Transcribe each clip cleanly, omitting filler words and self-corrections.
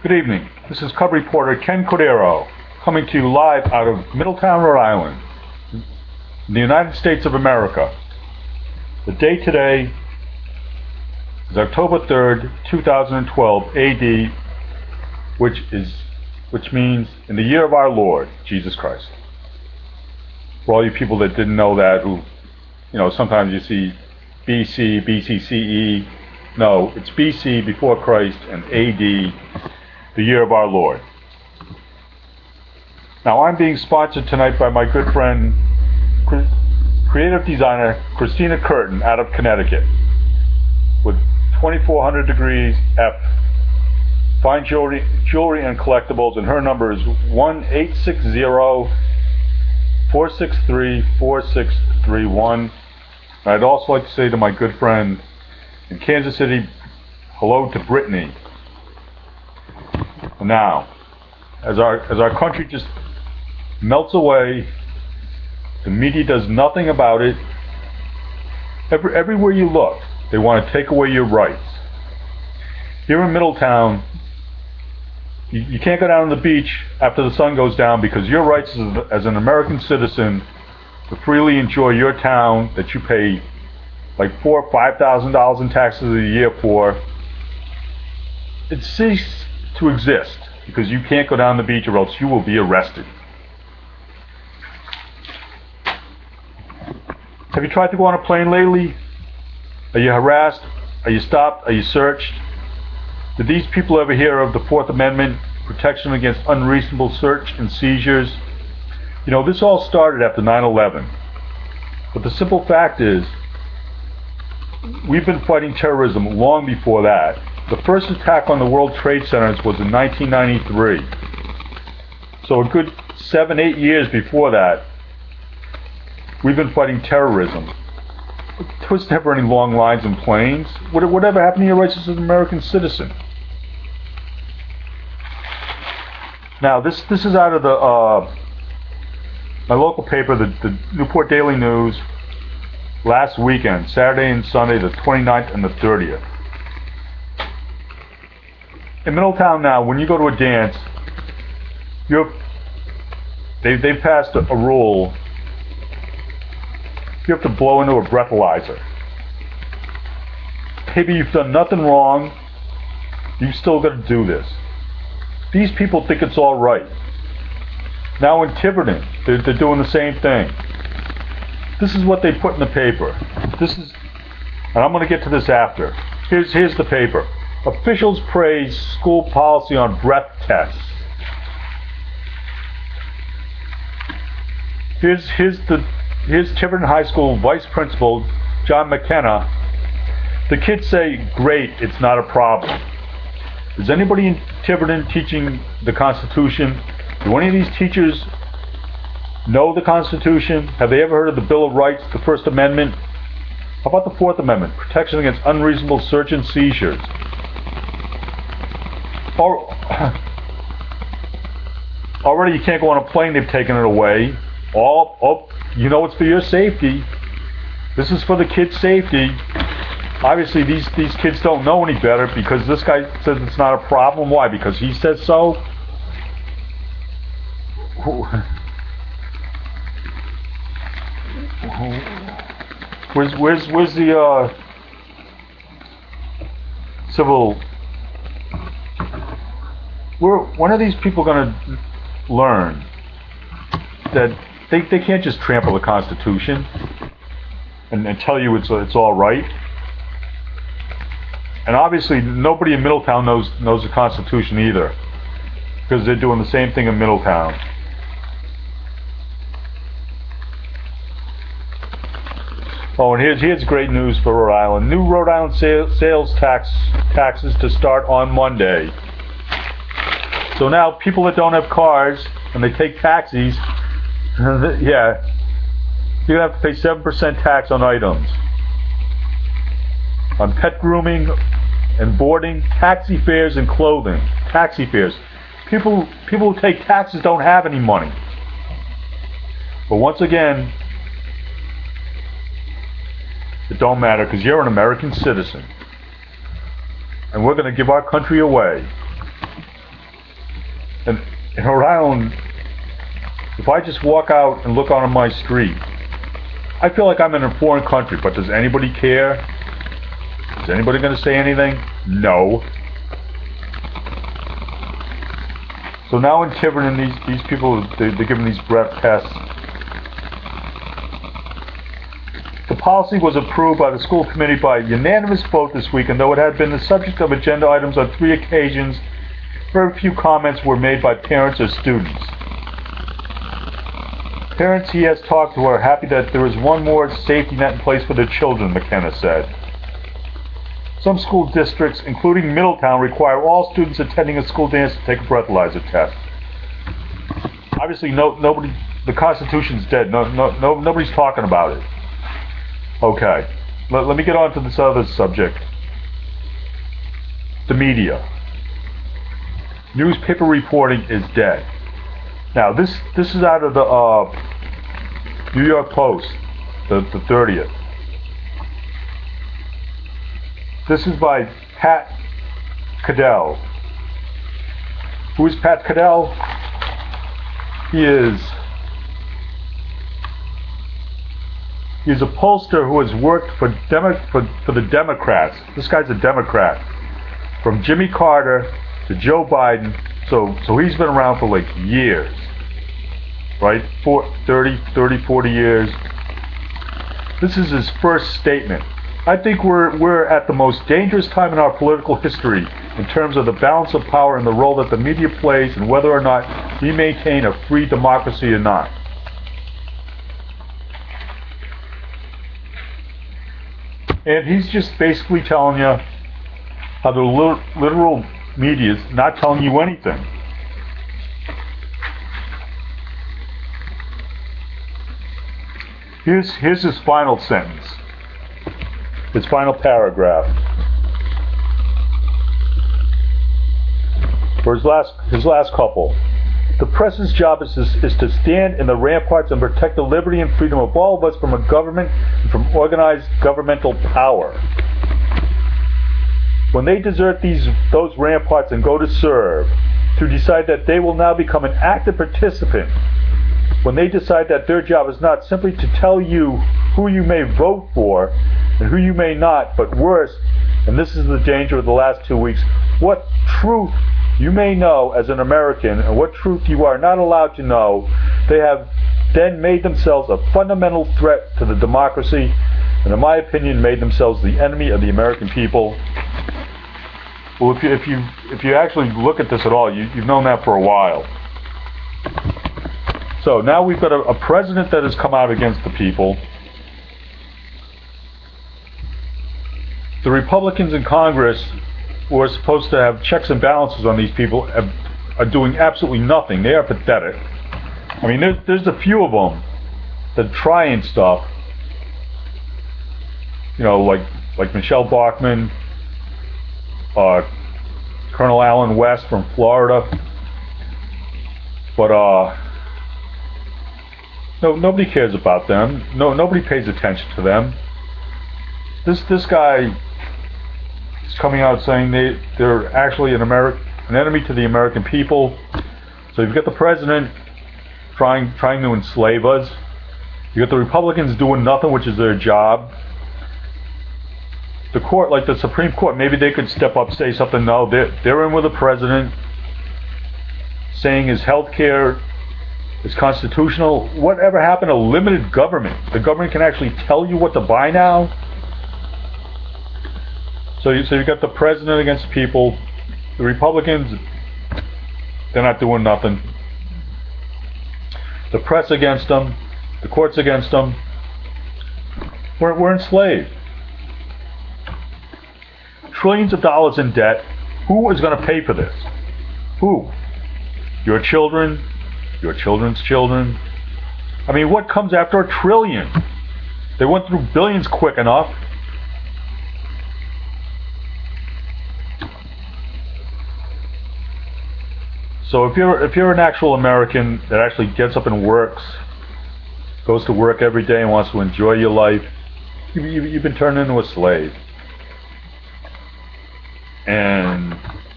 Good evening. This is Cub reporter Ken Cordero coming to you live out of Middletown, Rhode Island, in the United States of America. The date today is October 3rd, 2012 AD, which means in the year of our Lord, Jesus Christ. For all you people that didn't know that, who, sometimes you see BC, BCCE. No, it's BC, before Christ, and AD, the year of our Lord. Now, I'm being sponsored tonight by my good friend, creative designer Christina Curtin out of Connecticut, with 2400 degrees F, fine jewelry and collectibles, and her number is 1-860-463-4631. And I'd also like to say to my good friend in Kansas City, hello to Brittany. Now, as our country just melts away, the media does nothing about it. Everywhere you look, they want to take away your rights. Here in Middletown, you can't go down to the beach after the sun goes down because your rights as an American citizen to freely enjoy your town that you pay like $4,000 or $5,000 in taxes a year for, it ceased to exist because you can't go down the beach or else you will be arrested. Have you tried to go on a plane lately? Are you harassed? Are you stopped? Are you searched? Did these people ever hear of the Fourth Amendment, protection against unreasonable search and seizures? This all started after 9/11. But the simple fact is, we've been fighting terrorism long before that. The first attack on the World Trade Centers was in 1993. So a good 7-8 years before that, we've been fighting terrorism. There was never any long lines in planes. Whatever happened to your rights as an American citizen? Now, this is out of my local paper, the Newport Daily News, last weekend, Saturday and Sunday, the 29th and the 30th. In Middletown now, when you go to a dance, they've passed a rule. You have to blow into a breathalyzer. Maybe you've done nothing wrong, you've still got to do this. These people think it's all right. Now in Tiverton, they're doing the same thing. This is what they put in the paper. And I'm going to get to this after. Here's the paper. Officials praise school policy on breath tests. Here's Tiverton High School Vice Principal John McKenna. The kids say, great, it's not a problem. Is anybody in Tiverton teaching the Constitution? Do any of these teachers know the Constitution? Have they ever heard of the Bill of Rights, the First Amendment? How about the Fourth Amendment, protection against unreasonable search and seizures? Already you can't go on a plane, they've taken it away. It's for your safety. This is for the kids' safety. Obviously these kids don't know any better because this guy says it's not a problem. Why? Because he says so? Where's the civil? When are these people going to learn that they can't just trample the Constitution and tell you it's all right? And obviously nobody in Middletown knows the Constitution either, because they're doing the same thing in Middletown. Oh, and here's great news for Rhode Island. New Rhode Island sales taxes to start on Monday. So now people that don't have cars and they take taxis, yeah, you're going to have to pay 7% tax on items. On pet grooming and boarding, taxi fares and clothing. Taxi fares. People who take taxes don't have any money. But once again, it don't matter because you're an American citizen. And we're going to give our country away. In Rhode Island, if I just walk out and look out on my street, I feel like I'm in a foreign country, but does anybody care? Is anybody going to say anything? No. So now in Tiverton, these people, they're giving these breath tests. The policy was approved by the school committee by unanimous vote this week, and though it had been the subject of agenda items on 3 occasions, very few comments were made by parents or students. Parents he has talked to are happy that there is one more safety net in place for their children, McKenna said. Some school districts, including Middletown, require all students attending a school dance to take a breathalyzer test. Obviously, nobody. The Constitution's dead. Nobody's talking about it. Okay, let me get on to this other subject. The media. Newspaper reporting is dead. Now, this is out of the New York Post, the 30th. This is by Pat Cadell. Who is Pat Cadell? He's a pollster who has worked for the Democrats. This guy's a Democrat. From Jimmy Carter to Joe Biden. So he's been around for like years. Right? 40 years. This is his first statement. I think we're at the most dangerous time in our political history in terms of the balance of power and the role that the media plays and whether or not we maintain a free democracy or not. And he's just basically telling you how the literal media is not telling you anything. Here's his final sentence. His final paragraph. For his last couple. The press's job is to stand in the ramparts and protect the liberty and freedom of all of us from a government and from organized governmental power. When they desert those ramparts and go to serve, to decide that they will now become an active participant, when they decide that their job is not simply to tell you who you may vote for and who you may not, but worse, and this is the danger of the last 2 weeks, what truth you may know as an American and what truth you are not allowed to know, they have then made themselves a fundamental threat to the democracy, and in my opinion made themselves the enemy of the American people. Well, if you actually look at this at all, you've known that for a while. So now we've got a president that has come out against the people. The Republicans in Congress, who are supposed to have checks and balances on these people, are doing absolutely nothing. They are pathetic. I mean, there's a few of them that are trying stuff. You know, like Michelle Bachmann, Colonel Allen West from Florida. But nobody cares about them. Nobody pays attention to them. This guy is coming out saying they're actually an enemy to the American people. So you've got the president trying to enslave us. You got the Republicans doing nothing, which is their job. The court, like the Supreme Court, maybe they could step up, say something. No, they're in with the president, saying his health care is constitutional. Whatever happened to limited government? The government can actually tell you what to buy now. So you've got the president against the people. The Republicans, they're not doing nothing. The press against them. The courts against them. We're enslaved. Trillions of dollars in debt. Who is going to pay for this? Who? Your children? Your children's children? I mean, what comes after $1 trillion? They went through billions quick enough. So if you're an actual American that actually gets up and works, goes to work every day and wants to enjoy your life, you've been turned into a slave. And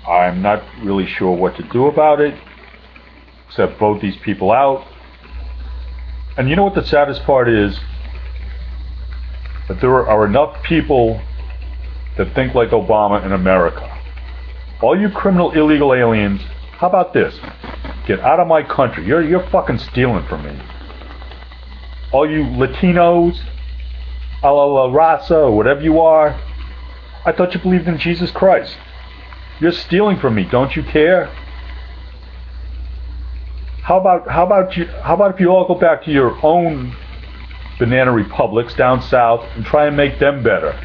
I'm not really sure what to do about it. except vote these people out. And you know what the saddest part is? That there are enough people that think like Obama in America. All you criminal illegal aliens, how about this? Get out of my country. You're fucking stealing from me. All you Latinos, a la raza, or whatever you are, I thought you believed in Jesus Christ. You're stealing from me. Don't you care? How about if you all go back to your own banana republics down south and try and make them better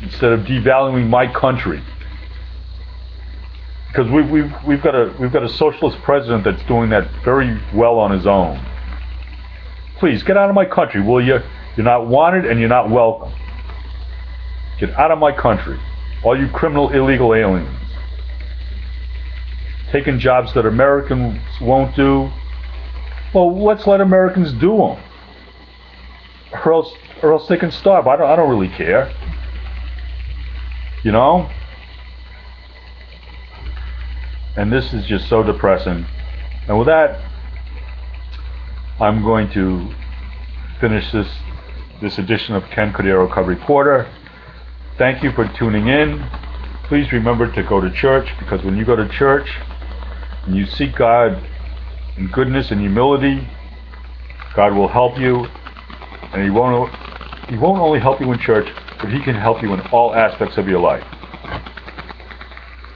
instead of devaluing my country? Because we've got a socialist president that's doing that very well on his own. Please get out of my country, will you? You're not wanted and you're not welcome. Get out of my country, all you criminal illegal aliens. Taking jobs that Americans won't do. Well, let's let Americans do them. Or else they can starve. I don't really care. You know? And this is just so depressing. And with that, I'm going to finish this edition of Ken Cordero Cub Reporter. Thank you for tuning in. Please remember to go to church, because when you go to church and you seek God in goodness and humility, God will help you. And He won't only help you in church, but He can help you in all aspects of your life.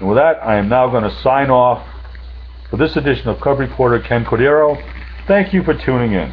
And with that, I am now going to sign off for this edition of Cub Reporter Ken Cordero. Thank you for tuning in.